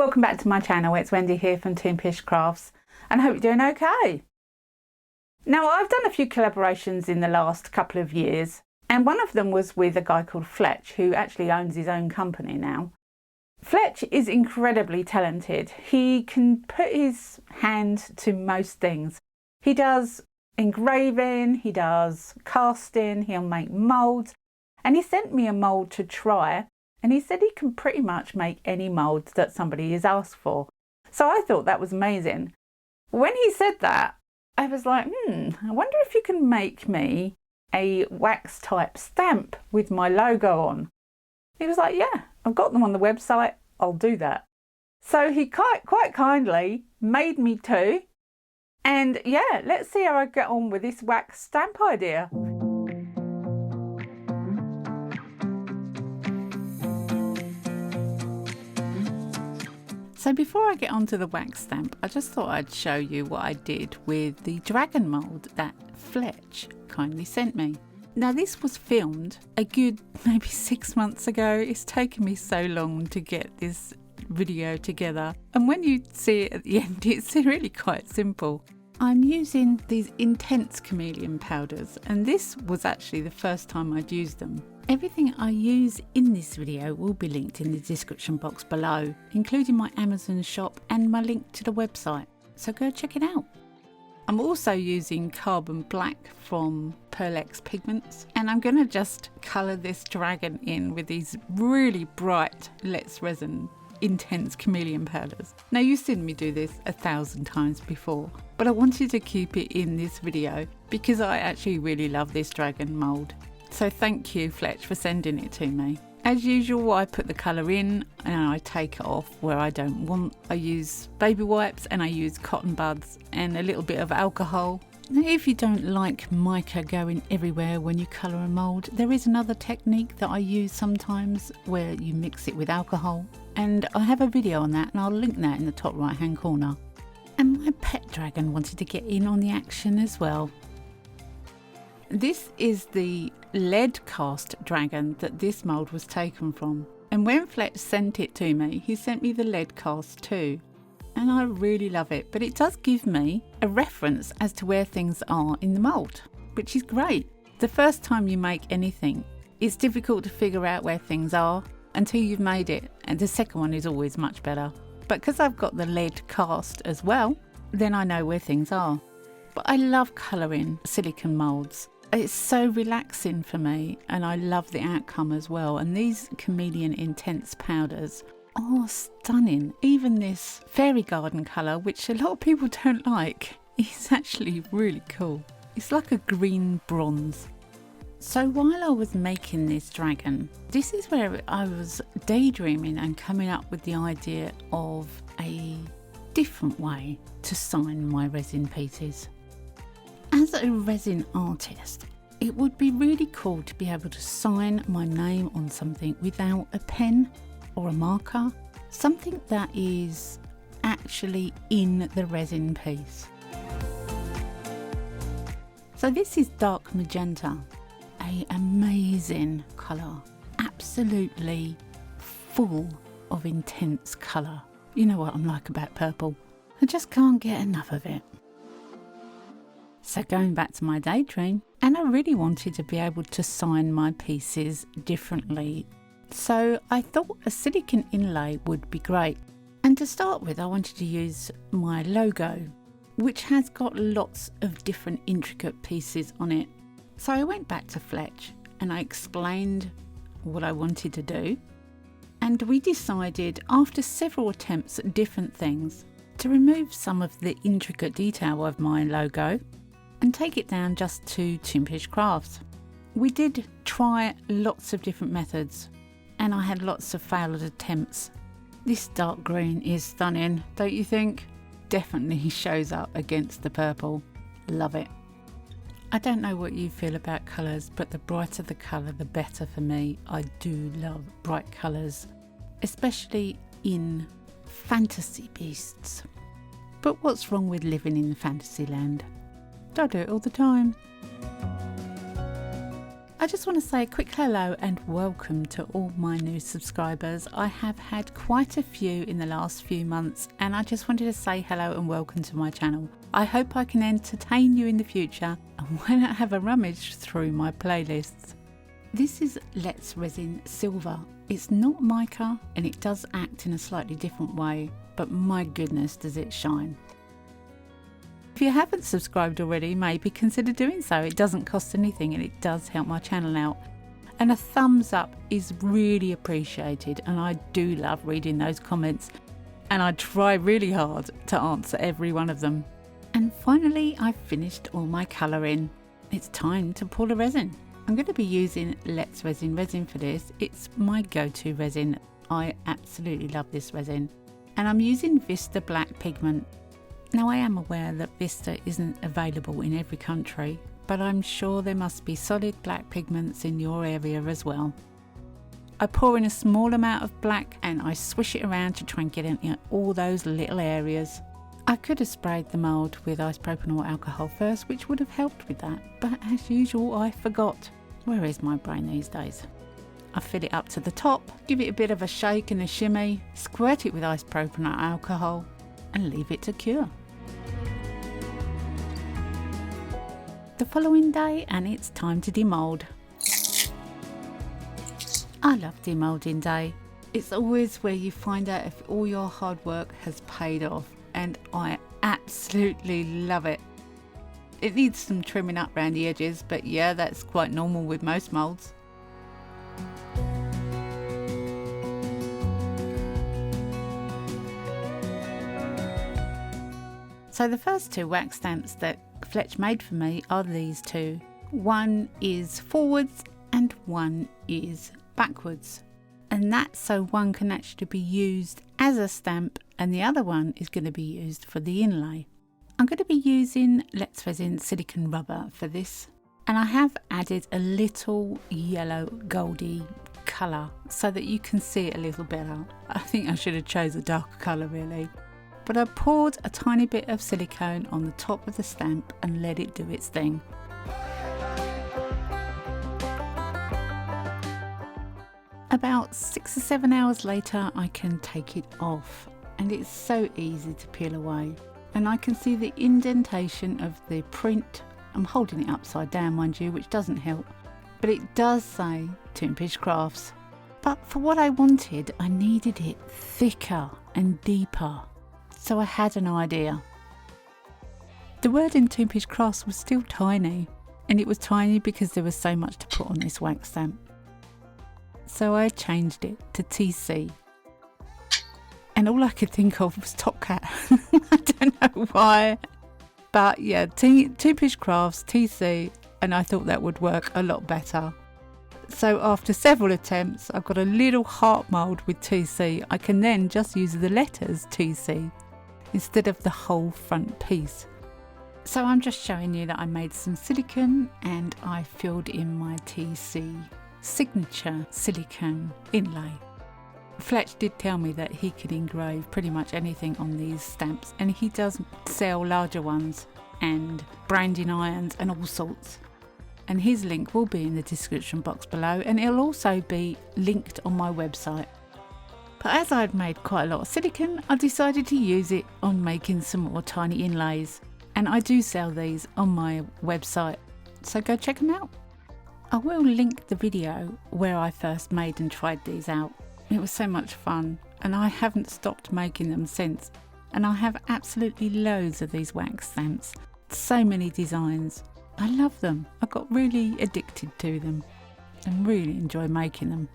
Welcome back to my channel. It's Wendy here from Toonpish Crafts and I hope you're doing okay. Now, I've done a few collaborations in the last couple of years and one of them was with a guy called Fletch, who actually owns his own company now. Fletch is incredibly talented. He can put his hand to most things. He does engraving, he does casting, he'll make moulds, and he sent me a mould to try. And he said he can pretty much make any mould that somebody has asked for. So I thought that was amazing. When he said that, I was like, I wonder if you can make me a wax type stamp with my logo on. He was like, yeah, I've got them on the website, I'll do that. So he quite kindly made me two. And yeah, let's see how I get on with this wax stamp idea. So before I get onto the wax stamp, I just thought I'd show you what I did with the dragon mould that Fletch kindly sent me. Now this was filmed a good maybe 6 months ago. It's taken me so long to get this video together. And when you see it at the end, it's really quite simple. I'm using these intense chameleon powders, and this was actually the first time I'd used them. Everything I use in this video will be linked in the description box below, including my Amazon shop and my link to the website, so go check it out. I'm also using carbon black from Pearl-X Pigments, and I'm going to just colour this dragon in with these really bright Let's Resin intense chameleon powders. Now, you've seen me do this 1,000 times before, but I wanted to keep it in this video because I actually really love this dragon mould. So thank you, Fletch, for sending it to me. As usual, I put the colour in and I take it off where I don't want. I use baby wipes and I use cotton buds and a little bit of alcohol. Now, if you don't like mica going everywhere when you colour a mould, there is another technique that I use sometimes where you mix it with alcohol. And I have a video on that and I'll link that in the top right hand corner. And my pet dragon wanted to get in on the action as well. This is the lead cast dragon that this mould was taken from. And when Fletch sent it to me, he sent me the lead cast too. And I really love it, but it does give me a reference as to where things are in the mould, which is great. The first time you make anything, it's difficult to figure out where things are until you've made it, and the second one is always much better. But because I've got the lead cast as well, then I know where things are. But I love colouring silicone moulds. It's so relaxing for me and I love the outcome as well. And these chameleon intense powders are stunning. Even this fairy garden colour, which a lot of people don't like, is actually really cool. It's like a green bronze. So while I was making this dragon, this is where I was daydreaming and coming up with the idea of a different way to sign my resin pieces. As a resin artist, it would be really cool to be able to sign my name on something without a pen or a marker, something that is actually in the resin piece. So this is dark magenta, an amazing colour, absolutely full of intense colour. You know what I'm like about purple, I just can't get enough of it. So going back to my daydream, and I really wanted to be able to sign my pieces differently. So I thought a silicone inlay would be great. And to start with, I wanted to use my logo, which has got lots of different intricate pieces on it. So I went back to Fletch and I explained what I wanted to do. And we decided, after several attempts at different things, to remove some of the intricate detail of my logo and take it down just to Toonpish Crafts. We did try lots of different methods and I had lots of failed attempts. This dark green is stunning, don't you think? Definitely shows up against the purple. Love it. I don't know what you feel about colours, but the brighter the colour, the better for me. I do love bright colours, especially in fantasy beasts. But what's wrong with living in Fantasyland? I do it all the time. I just want to say a quick hello and welcome to all my new subscribers. I have had quite a few in the last few months and I just wanted to say hello and welcome to my channel. I hope I can entertain you in the future and why not have a rummage through my playlists. This is Let's Resin Silver. It's not mica and it does act in a slightly different way, but my goodness does it shine. If you haven't subscribed already, maybe consider doing so. It doesn't cost anything and it does help my channel out. And a thumbs up is really appreciated and I do love reading those comments and I try really hard to answer every one of them. And finally, I've finished all my colouring. It's time to pour the resin. I'm going to be using Let's Resin resin for this. It's my go-to resin. I absolutely love this resin. And I'm using Vista Black pigment. Now I am aware that Vista isn't available in every country, but I'm sure there must be solid black pigments in your area as well. I pour in a small amount of black and I swish it around to try and get in all those little areas. I could have sprayed the mould with isopropyl alcohol first, which would have helped with that, but as usual I forgot. Where is my brain these days? I fill it up to the top, give it a bit of a shake and a shimmy, squirt it with isopropyl alcohol and leave it to cure. The following day and it's time to demould. I love demoulding day. It's always where you find out if all your hard work has paid off and I absolutely love it. It needs some trimming up around the edges, but yeah, that's quite normal with most moulds. So the first two wax stamps that Fletch made for me are these two. One is forwards and one is backwards. And that's so one can actually be used as a stamp and the other one is going to be used for the inlay. I'm going to be using Let's Resin silicone rubber for this. And I have added a little yellow goldy colour so that you can see it a little better. I think I should have chose a darker colour really. But I poured a tiny bit of silicone on the top of the stamp and let it do its thing. About 6 or 7 hours later I can take it off and it's so easy to peel away. And I can see the indentation of the print. I'm holding it upside down mind you, which doesn't help, but it does say Toonpish Crafts. But for what I wanted, I needed it thicker and deeper. So I had an idea. The word in Toonpish Crafts was still tiny, and it was tiny because there was so much to put on this wax stamp. So I changed it to TC. And all I could think of was Top Cat. I don't know why. But yeah, Toonpish Crafts, TC, and I thought that would work a lot better. So after several attempts, I've got a little heart mould with TC. I can then just use the letters TC instead of the whole front piece. So I'm just showing you that I made some silicone and I filled in my TC signature silicone inlay. Fletch did tell me that he could engrave pretty much anything on these stamps and he does sell larger ones and branding irons and all sorts. And his link will be in the description box below and it'll also be linked on my website. But as I'd made quite a lot of silicone, I decided to use it on making some more tiny inlays. And I do sell these on my website, so go check them out. I will link the video where I first made and tried these out. It was so much fun and I haven't stopped making them since. And I have absolutely loads of these wax stamps. So many designs. I love them. I got really addicted to them and really enjoy making them.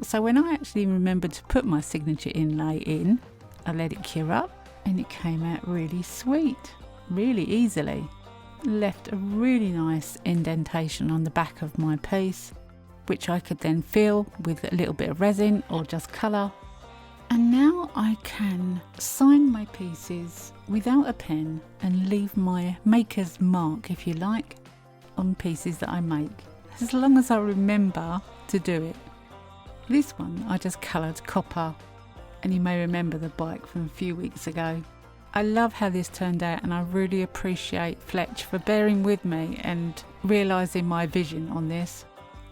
So when I actually remembered to put my signature inlay in, I let it cure up and it came out really sweet, really easily. Left a really nice indentation on the back of my piece, which I could then fill with a little bit of resin or just colour. And now I can sign my pieces without a pen and leave my maker's mark, if you like, on pieces that I make, as long as I remember to do it. This one I just coloured copper, and you may remember the bike from a few weeks ago. I love how this turned out, and I really appreciate Fletch for bearing with me and realising my vision on this.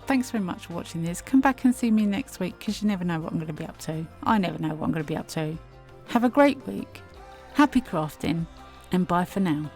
Thanks very much for watching this. Come back and see me next week, because you never know what I'm going to be up to. I never know what I'm going to be up to. Have a great week. Happy crafting, and bye for now.